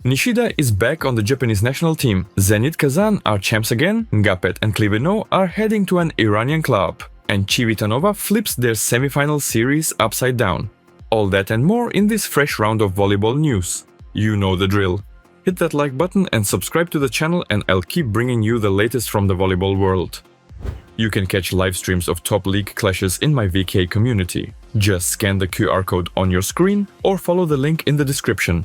Nishida is back on the Japanese national team. Zenit Kazan are champs again, Ngapeth and Kliveno are heading to an Iranian club, and Civitanova flips their semi-final series upside down. All that and more in this fresh round of volleyball news. You know the drill. Hit that like button and subscribe to the channel and I'll keep bringing you the latest from the volleyball world. You can catch live streams of top league clashes in my VK community. Just scan the QR code on your screen or follow the link in the description.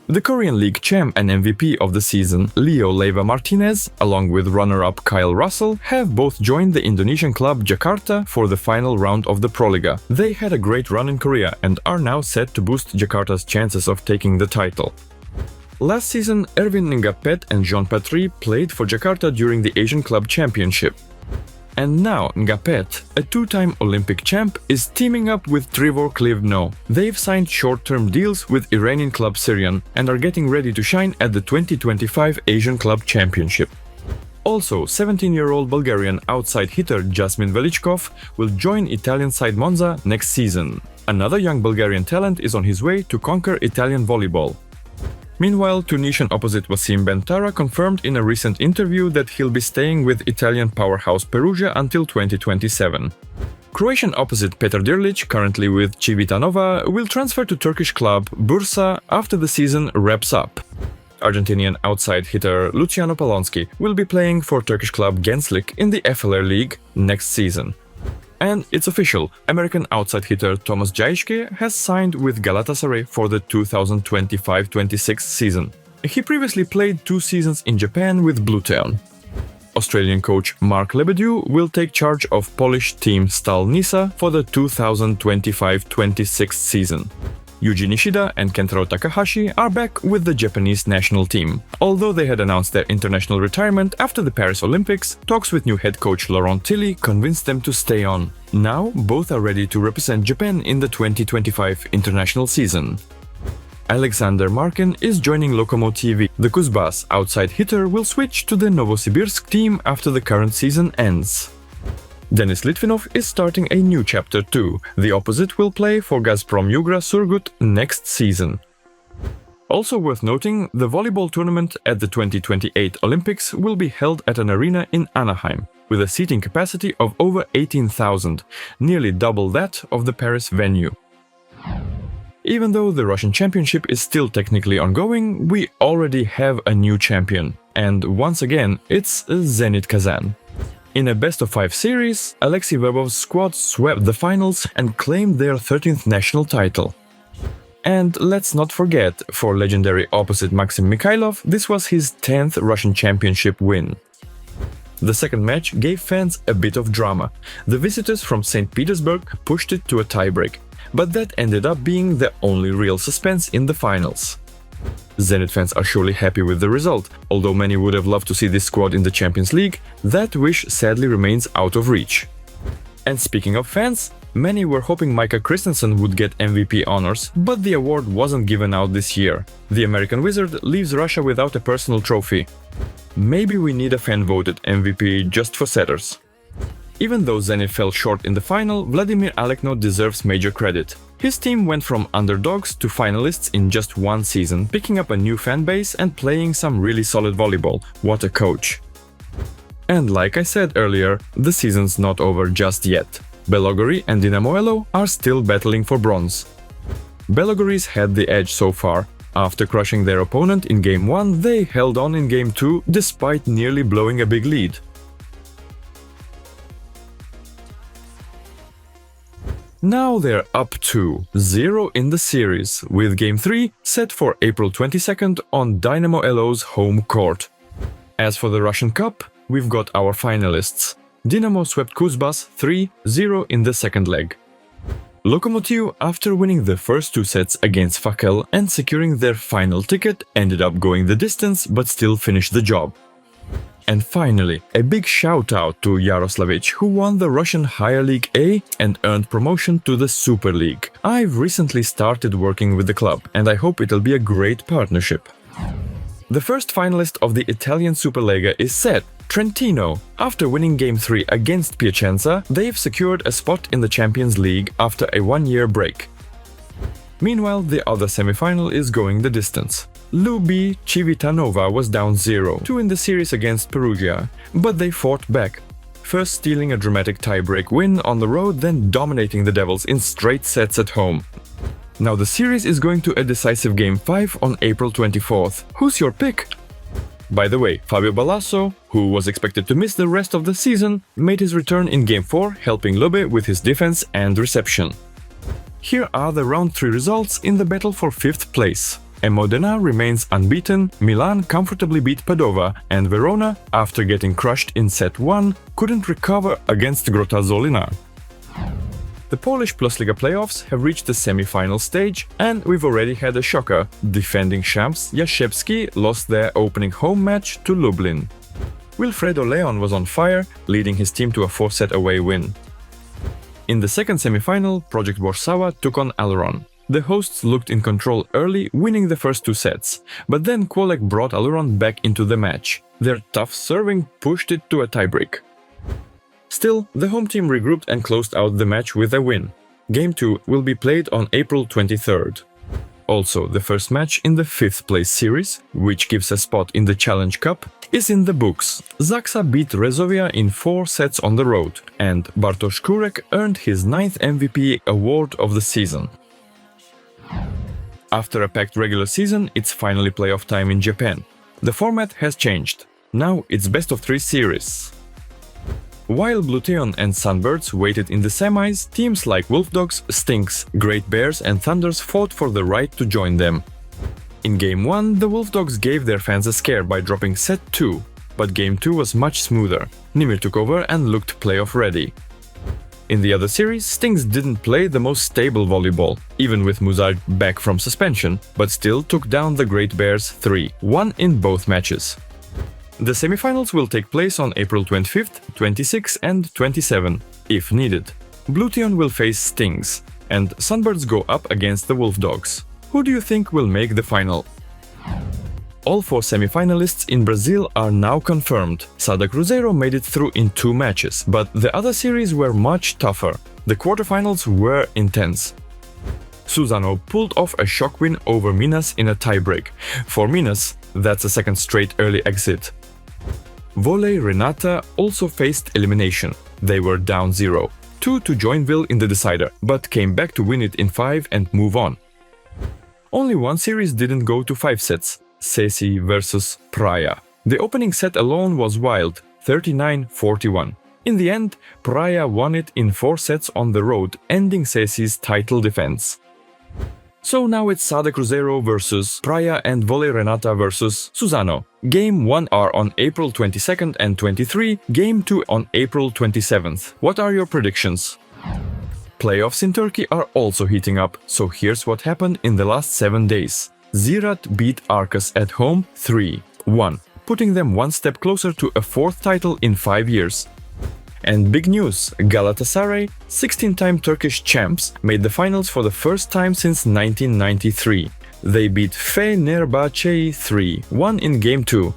The Korean League champ and MVP of the season, Leo Leiva Martinez, along with runner-up Kyle Russell, have both joined the Indonesian club Jakarta for the final round of the Proliga. They had a great run in Korea and are now set to boost Jakarta's chances of taking the title. Last season, Erwin Ngapeth and Jean Patry played for Jakarta during the Asian Club Championship. And now Ngapeth, a two-time Olympic champ, is teaming up with Trivor Kliveno. They've signed short-term deals with Iranian club Syrian and are getting ready to shine at the 2025 Asian Club Championship. Also, 17-year-old Bulgarian outside hitter Jasmin Velichkov will join Italian side Monza next season. Another young Bulgarian talent is on his way to conquer Italian volleyball. Meanwhile, Tunisian opposite Wassim Bentara confirmed in a recent interview that he'll be staying with Italian powerhouse Perugia until 2027. Croatian opposite Petar Dirlic, currently with Civitanova, will transfer to Turkish club Bursa after the season wraps up. Argentinian outside hitter Luciano Polonsky will be playing for Turkish club Gençlik in the FLR League next season. And it's official, American outside hitter Thomas Jaishke has signed with Galatasaray for the 2025-26 season. He previously played 2 seasons in Japan with Bluetown. Australian coach Mark Lebedew will take charge of Polish team Stal Nisa for the 2025-26 season. Yuji Nishida and Kentaro Takahashi are back with the Japanese national team. Although they had announced their international retirement after the Paris Olympics, talks with new head coach Laurent Tilly convinced them to stay on. Now, both are ready to represent Japan in the 2025 international season. Alexander Markin is joining Lokomotiv. The Kuzbas outside hitter will switch to the Novosibirsk team after the current season ends. Denis Litvinov is starting a new chapter too. The opposite will play for Gazprom Yugra Surgut next season. Also worth noting, the volleyball tournament at the 2028 Olympics will be held at an arena in Anaheim, with a seating capacity of over 18,000, nearly double that of the Paris venue. Even though the Russian championship is still technically ongoing, we already have a new champion. And once again, it's Zenit Kazan. In a best-of-5 series, Alexei Verbov's squad swept the finals and claimed their 13th national title. And let's not forget, for legendary opposite Maxim Mikhailov, this was his 10th Russian championship win. The second match gave fans a bit of drama. The visitors from St. Petersburg pushed it to a tiebreak, but that ended up being the only real suspense in the finals. Zenit fans are surely happy with the result. Although many would have loved to see this squad in the Champions League, that wish sadly remains out of reach. And speaking of fans, many were hoping Micah Christenson would get MVP honors, but the award wasn't given out this year. The American Wizard leaves Russia without a personal trophy. Maybe we need a fan-voted MVP just for setters. Even though Zenit fell short in the final, Vladimir Alekno deserves major credit. His team went from underdogs to finalists in just one season, picking up a new fan base and playing some really solid volleyball. What a coach! And like I said earlier, the season's not over just yet. Belogori and Dinamoelo are still battling for bronze. Belogoris had the edge so far. After crushing their opponent in Game 1, they held on in Game 2 despite nearly blowing a big lead. Now they're up to 0 in the series, with Game 3 set for April 22nd on Dynamo LO's home court. As for the Russian Cup, we've got our finalists. Dynamo swept Kuzbas 3-0 in the second leg. Lokomotiv, after winning the first 2 sets against Fakel and securing their final ticket, ended up going the distance but still finished the job. And finally, a big shout out to Yaroslavich, who won the Russian Higher League A and earned promotion to the Super League. I've recently started working with the club and I hope it'll be a great partnership. The first finalist of the Italian Superlega is set, Trentino. After winning Game 3 against Piacenza, they've secured a spot in the Champions League after a 1-year break. Meanwhile, the other semi-final is going the distance. Lubi Civitanova was down 0-2 in the series against Perugia, but they fought back, first stealing a dramatic tie-break win on the road, then dominating the Devils in straight sets at home. Now the series is going to a decisive Game 5 on April 24th. Who's your pick? By the way, Fabio Balasso, who was expected to miss the rest of the season, made his return in Game 4, helping Lobe with his defense and reception. Here are the round 3 results in the battle for 5th place. Modena remains unbeaten, Milan comfortably beat Padova, and Verona, after getting crushed in set 1, couldn't recover against Grota Zolina. The Polish Plus Liga playoffs have reached the semi-final stage, and we've already had a shocker. Defending champs Jaszewski lost their opening home match to Lublin. Wilfredo Leon was on fire, leading his team to a 4-set away win. In the second semi-final, Project Warsaw took on Aleron. The hosts looked in control early, winning the first 2 sets, but then Kolek brought Aleron back into the match. Their tough serving pushed it to a tiebreak. Still, the home team regrouped and closed out the match with a win. Game 2 will be played on April 23rd. Also, the first match in the 5th place series, which gives a spot in the Challenge Cup, is in the books. Zaksa beat Rezovia in 4 sets on the road, and Bartosz Kurek earned his 9th MVP award of the season. After a packed regular season, it's finally playoff time in Japan. The format has changed. Now it's best-of-3 series. While Bluteon and Sunbirds waited in the semis, teams like Wolfdogs, Stinks, Great Bears and Thunders fought for the right to join them. In Game 1, the Wolfdogs gave their fans a scare by dropping set 2, but Game 2 was much smoother. Nimir took over and looked playoff ready. In the other series, Stinks didn't play the most stable volleyball, even with Muzaj back from suspension, but still took down the Great Bears 3-1 in both matches. The semifinals will take place on April 25th, 26th and 27th, if needed. Bluteon will face Stings, and Sunbirds go up against the Wolfdogs. Who do you think will make the final? All 4 semifinalists in Brazil are now confirmed. Sada Cruzeiro made it through in 2 matches, but the other series were much tougher. The quarterfinals were intense. Suzano pulled off a shock win over Minas in a tiebreak. For Minas, that's a second straight early exit. Volley Renata also faced elimination. They were down 0-2 to Joinville in the decider, but came back to win it in 5 and move on. Only one series didn't go to 5 sets. Ceci versus Praia. The opening set alone was wild, 39-41. In the end, Praia won it in 4 sets on the road, ending Ceci's title defense. So now it's Sada Cruzeiro versus Praia and Volley Renata versus Suzano. Game 1 are on April 22nd and 23, Game 2 on April 27th. What are your predictions? Playoffs in Turkey are also heating up, so here's what happened in the last 7 days. Ziraat beat Arcas at home 3-1, putting them one step closer to a 4th title in 5 years. And big news, Galatasaray, 16-time Turkish champs, made the finals for the first time since 1993. They beat Fenerbahce 3-1 in Game 2.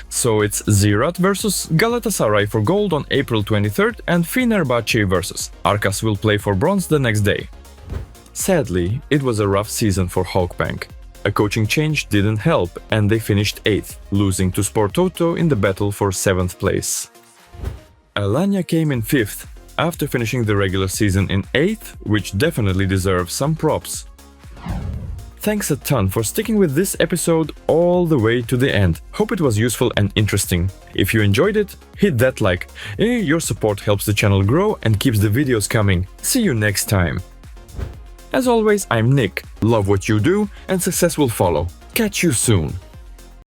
So it's Ziraat versus Galatasaray for gold on April 23rd and Fenerbahce versus Arcas will play for bronze the next day. Sadly, it was a rough season for Halkbank. A coaching change didn't help and they finished 8th, losing to Sport Toto in the battle for 7th place. Alanya came in 5th, after finishing the regular season in 8th, which definitely deserves some props. Thanks a ton for sticking with this episode all the way to the end. Hope it was useful and interesting. If you enjoyed it, hit that like. Your support helps the channel grow and keeps the videos coming. See you next time. As always, I'm Nick. Love what you do and success will follow. Catch you soon.